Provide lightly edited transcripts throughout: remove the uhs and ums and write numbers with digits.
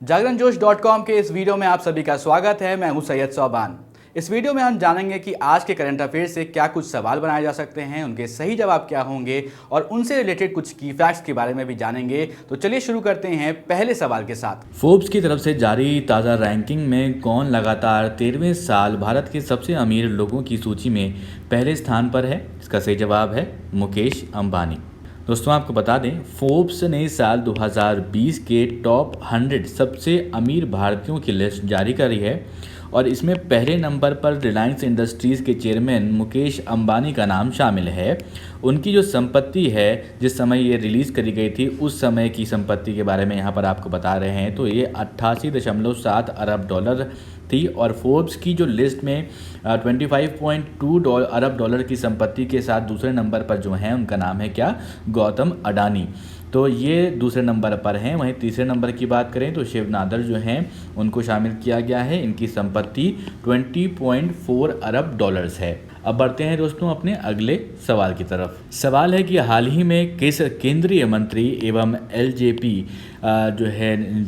जागरणजोश.com के इस वीडियो में आप सभी का स्वागत है। मैं हूं सैयद सोबान। इस वीडियो में हम जानेंगे कि आज के करंट अफेयर से क्या कुछ सवाल बनाए जा सकते हैं, उनके सही जवाब क्या होंगे और उनसे रिलेटेड कुछ की फैक्ट्स के बारे में भी जानेंगे। तो चलिए शुरू करते हैं पहले सवाल के साथ। फोर्ब्स की तरफ से जारी ताज़ा रैंकिंग में कौन लगातार 13वें साल भारत के सबसे अमीर लोगों की सूची में पहले स्थान पर है? इसका सही जवाब है मुकेश अंबानी। दोस्तों आपको बता दें, फोर्ब्स ने साल 2020 के टॉप 100 सबसे अमीर भारतीयों की लिस्ट जारी करी है और इसमें पहले नंबर पर रिलायंस इंडस्ट्रीज़ के चेयरमैन मुकेश अंबानी का नाम शामिल है। उनकी जो संपत्ति है, जिस समय ये रिलीज़ करी गई थी उस समय की संपत्ति के बारे में यहाँ पर आपको बता रहे हैं, तो ये 88.7 अरब डॉलर थी और फोर्ब्स की जो लिस्ट में 25.2 अरब डॉलर की संपत्ति के साथ दूसरे नंबर पर जो हैं उनका नाम है क्या? गौतम अडानी। तो ये दूसरे नंबर पर हैं। वहीं तीसरे नंबर की बात करें तो शिव नादर जो हैं उनको शामिल किया गया है। इनकी संपत्ति 20.4 अरब डॉलर्स है। अब बढ़ते हैं दोस्तों अपने अगले सवाल की तरफ। सवाल है कि हाल ही में किस केंद्रीय मंत्री एवं एलजेपी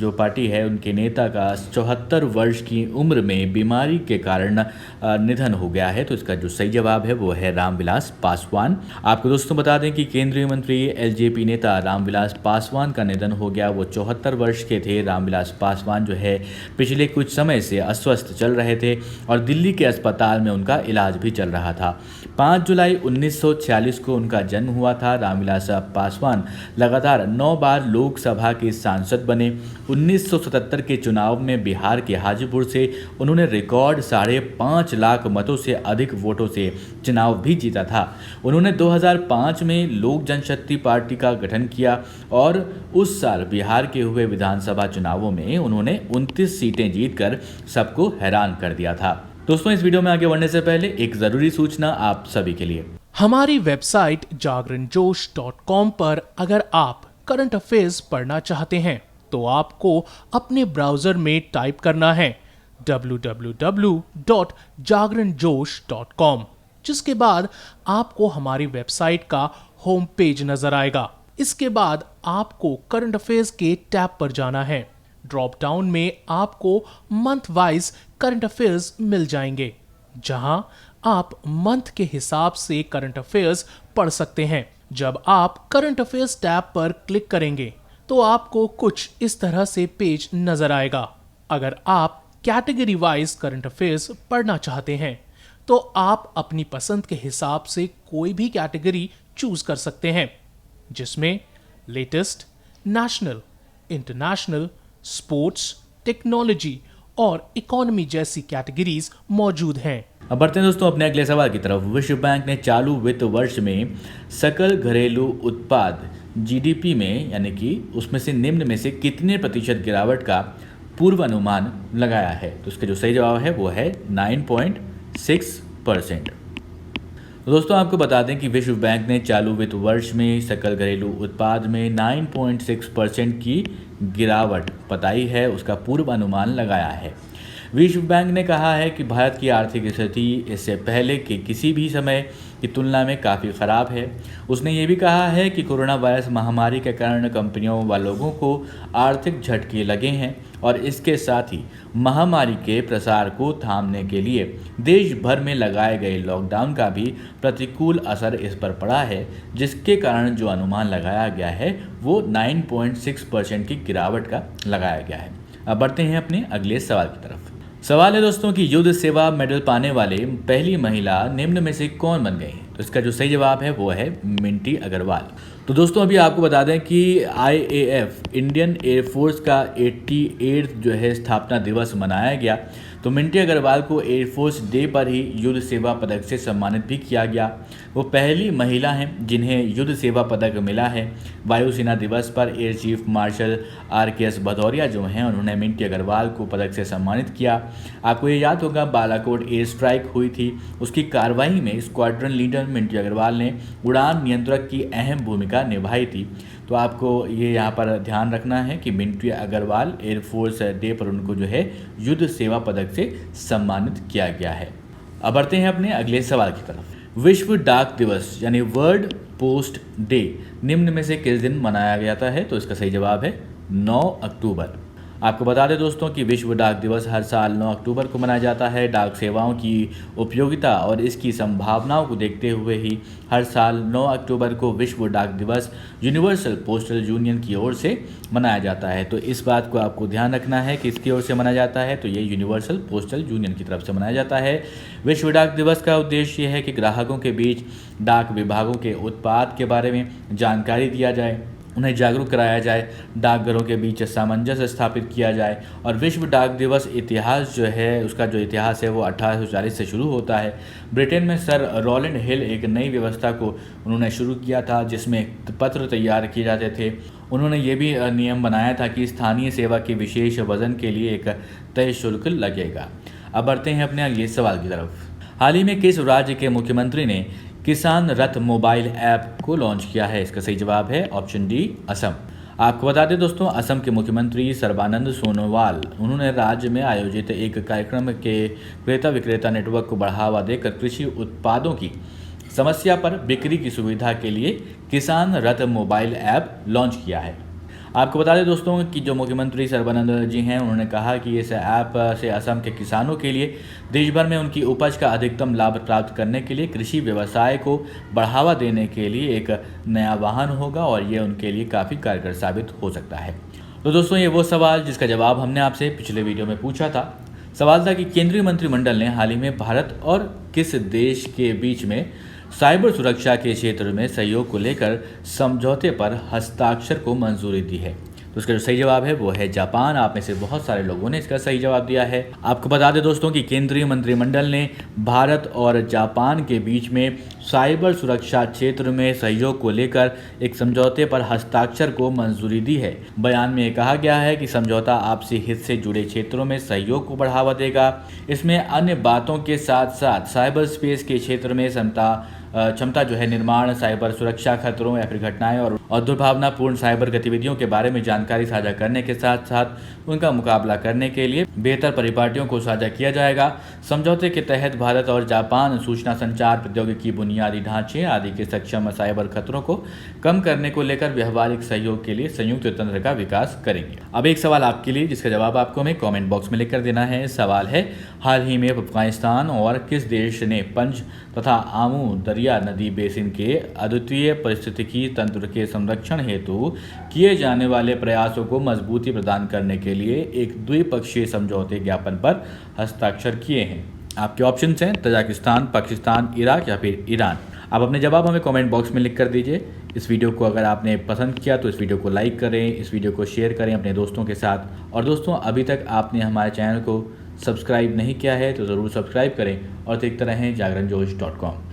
जो पार्टी है उनके नेता का 74 वर्ष की उम्र में बीमारी के कारण निधन हो गया है? तो इसका जो सही जवाब है वो है रामविलास पासवान। आपको दोस्तों बता दें कि केंद्रीय मंत्री एलजेपी नेता रामविलास पासवान का निधन हो गया। वो 74 वर्ष के थे। रामविलास पासवान जो है पिछले कुछ समय से अस्वस्थ चल रहे थे और दिल्ली के अस्पताल में उनका इलाज भी चल रहा था। 5 जुलाई 1946 को उनका जन्म हुआ था। रामविलास पासवान लगातार 9 बार लोकसभा के सांसद बने। 1977 के चुनाव में बिहार के हाजीपुर से उन्होंने रिकॉर्ड 5.5 लाख मतों से अधिक वोटों से चुनाव भी जीता था। उन्होंने 2005 में लोक जनशक्ति पार्टी का गठन किया और उस साल बिहार के हुए विधानसभा चुनावों में उन्होंने 29 सीटें जीतकर सबको हैरान कर दिया था। दोस्तों इस वीडियो में आगे बढ़ने से पहले एक जरूरी सूचना आप सभी के लिए। हमारी वेबसाइट जागरणजोश.com पर अगर आप करंट अफेयर्स पढ़ना चाहते हैं तो आपको अपने ब्राउजर में टाइप करना है www.jagranjosh.com, जिसके बाद आपको हमारी वेबसाइट का होम पेज नजर आएगा। इसके बाद आपको करंट अफेयर्स के टैब पर जाना है। ड्रॉप डाउन में आपको मंथ वाइज करंट अफेयर्स मिल जाएंगे, जहां आप मंथ के हिसाब से करंट अफेयर्स पढ़ सकते हैं। जब आप करंट अफेयर्स टैब पर क्लिक करेंगे तो आपको कुछ इस तरह से पेज नजर आएगा। अगर आप कैटेगरी वाइज करंट अफेयर्स पढ़ना चाहते हैं तो आप अपनी पसंद के हिसाब से कोई भी कैटेगरी चूज कर सकते हैं, जिसमें latest, national, international, sports, technology और इकोनॉमी जैसी कैटेगरीज मौजूद हैं। अब बढ़ते हैं दोस्तों अपने अगले सवाल की तरफ। विश्व बैंक ने चालू वित्त वर्ष में सकल घरेलू उत्पाद जीडीपी में यानी कि उसमें से निम्न में से कितने प्रतिशत गिरावट का पूर्वानुमान लगाया है? तो इसका जो सही जवाब है वो है 9.6%। दोस्तों आपको बता दें कि विश्व बैंक ने चालू वित्त वर्ष में सकल घरेलू उत्पाद में 9.6% की गिरावट बताई है, उसका पूर्वानुमान लगाया है। विश्व बैंक ने कहा है कि भारत की आर्थिक स्थिति इससे पहले के किसी भी समय की तुलना में काफ़ी ख़राब है। उसने ये भी कहा है कि कोरोना वायरस महामारी के कारण कंपनियों व लोगों को आर्थिक झटके लगे हैं और इसके साथ ही महामारी के प्रसार को थामने के लिए देश भर में लगाए गए लॉकडाउन का भी प्रतिकूल असर इस पर पड़ा है, जिसके कारण जो अनुमान लगाया गया है वो 9.6% की गिरावट का लगाया गया है। अब बढ़ते हैं अपने अगले सवाल की तरफ। सवाल है दोस्तों कि युद्ध सेवा मेडल पाने वाले पहली महिला निम्न में से कौन बन गई? तो इसका जो सही जवाब है वो है मिंटी अग्रवाल। तो दोस्तों अभी आपको बता दें कि IAF इंडियन एयरफोर्स का 88 जो है स्थापना दिवस मनाया गया। तो मिंटी अग्रवाल को एयरफोर्स डे पर ही युद्ध सेवा पदक से सम्मानित भी किया गया। वो पहली महिला हैं जिन्हें युद्ध सेवा पदक मिला है। वायुसेना दिवस पर air chief marshal RKS Bhadauria जो हैं उन्होंने मिंटी अग्रवाल को पदक से सम्मानित किया। आपको ये याद होगा बालाकोट एयर स्ट्राइक हुई थी, उसकी कार्रवाई में स्क्वाड्रन लीडर मिंटी अग्रवाल ने उड़ान नियंत्रक की अहम भूमिका निभाई थी। तो आपको ये यहाँ पर ध्यान रखना है कि मिंटी अग्रवाल एयरफोर्स डे पर उनको जो है युद्ध सेवा पदक से सम्मानित किया गया है। अब बढ़ते हैं अपने अगले सवाल की तरफ। विश्व डाक दिवस यानी वर्ल्ड पोस्ट डे निम्न में से किस दिन मनाया जाता है? तो इसका सही जवाब है 9 अक्टूबर। आपको बता दें दोस्तों कि विश्व डाक दिवस हर साल 9 अक्टूबर को मनाया जाता है। डाक सेवाओं की उपयोगिता और इसकी संभावनाओं को देखते हुए ही हर साल 9 अक्टूबर को विश्व डाक दिवस यूनिवर्सल पोस्टल यूनियन की ओर से मनाया जाता है। तो इस बात को आपको ध्यान रखना है कि इसकी ओर से मनाया जाता है, तो ये यूनिवर्सल पोस्टल यूनियन की तरफ से मनाया जाता है। विश्व डाक दिवस का उद्देश्य यह है कि ग्राहकों के बीच डाक विभागों के उत्पाद के बारे में जानकारी दिया जाए, उन्हें जागरूक कराया जाए, डाकघरों के बीच सामंजस्य स्थापित किया जाए। और विश्व डाक दिवस इतिहास जो है, उसका जो इतिहास है वो 1840 से शुरू होता है। ब्रिटेन में सर रॉलैंड हिल एक नई व्यवस्था को उन्होंने शुरू किया था, जिसमें पत्र तैयार किए जाते थे। उन्होंने ये भी नियम बनाया था कि स्थानीय सेवा के विशेष वजन के लिए एक तय शुल्क लगेगा। अब बढ़ते हैं अपने अगले सवाल की तरफ। हाल ही में किस राज्य के मुख्यमंत्री ने किसान रथ मोबाइल ऐप को लॉन्च किया है? इसका सही जवाब है ऑप्शन डी, असम। आपको बता दें दोस्तों, असम के मुख्यमंत्री सर्बानंद सोनोवाल उन्होंने राज्य में आयोजित एक कार्यक्रम के क्रेता विक्रेता नेटवर्क को बढ़ावा देकर कृषि उत्पादों की समस्या पर बिक्री की सुविधा के लिए किसान रथ मोबाइल ऐप लॉन्च किया है। आपको बता दें दोस्तों कि जो मुख्यमंत्री सर्बानंद जी हैं, उन्होंने कहा कि इस ऐप से असम के किसानों के लिए देश भर में उनकी उपज का अधिकतम लाभ प्राप्त करने के लिए कृषि व्यवसाय को बढ़ावा देने के लिए एक नया वाहन होगा और ये उनके लिए काफ़ी कारगर साबित हो सकता है। तो दोस्तों, ये वो सवाल जिसका जवाब हमने आपसे पिछले वीडियो में पूछा था। सवाल था कि केंद्रीय मंत्रिमंडल ने हाल ही में भारत और किस देश के बीच में साइबर सुरक्षा के क्षेत्र में सहयोग को लेकर समझौते पर हस्ताक्षर को मंजूरी दी है? तो इसका जो सही जवाब है वो है जापान। आप में से बहुत सारे लोगों ने इसका सही जवाब दिया है। आपको बता दें दोस्तों कि केंद्रीय मंत्रिमंडल ने भारत और जापान के बीच में साइबर सुरक्षा क्षेत्र में सहयोग को लेकर एक समझौते पर हस्ताक्षर को मंजूरी दी है। बयान में कहा गया है कि समझौता आपसी हित से जुड़े क्षेत्रों में सहयोग को बढ़ावा देगा। इसमें अन्य बातों के साथ साथ साइबर स्पेस के क्षेत्र में क्षमता जो है निर्माण, साइबर सुरक्षा खतरों या फिर घटनाएं और दुर्भावनापूर्ण साइबर गतिविधियों के बारे में जानकारी साझा करने के साथ साथ उनका मुकाबला करने के लिए बेहतर परिपाटियों को साझा किया जाएगा। समझौते के तहत भारत और जापान सूचना संचार प्रौद्योगिकी, बुनियादी ढांचे आदि के सक्षम साइबर खतरों को कम करने को लेकर व्यवहारिक सहयोग के लिए संयुक्त तंत्र का विकास करेंगे। अब एक सवाल आपके लिए, जिसका जवाब आपको हमें कॉमेंट बॉक्स में लिखकर देना है। सवाल है, हाल ही में अफगानिस्तान और किस देश ने पंज तथा आमू दरिया नदी बेसिन के अद्वितीय पारिस्थितिकी तंत्र के संरक्षण हेतु किए जाने वाले प्रयासों को मजबूती प्रदान करने के लिए एक द्विपक्षीय समझौते ज्ञापन पर हस्ताक्षर किए हैं? आपके ऑप्शंस हैं तजाकिस्तान, पाकिस्तान, इराक या फिर ईरान। आप अपने जवाब हमें कमेंट बॉक्स में लिख कर दीजिए। इस वीडियो को अगर आपने पसंद किया तो इस वीडियो को लाइक करें, इस वीडियो को शेयर करें अपने दोस्तों के साथ। और दोस्तों, अभी तक आपने हमारे चैनल को सब्सक्राइब नहीं किया है तो ज़रूर सब्सक्राइब करें और देखते रहें जागरणजोश.com।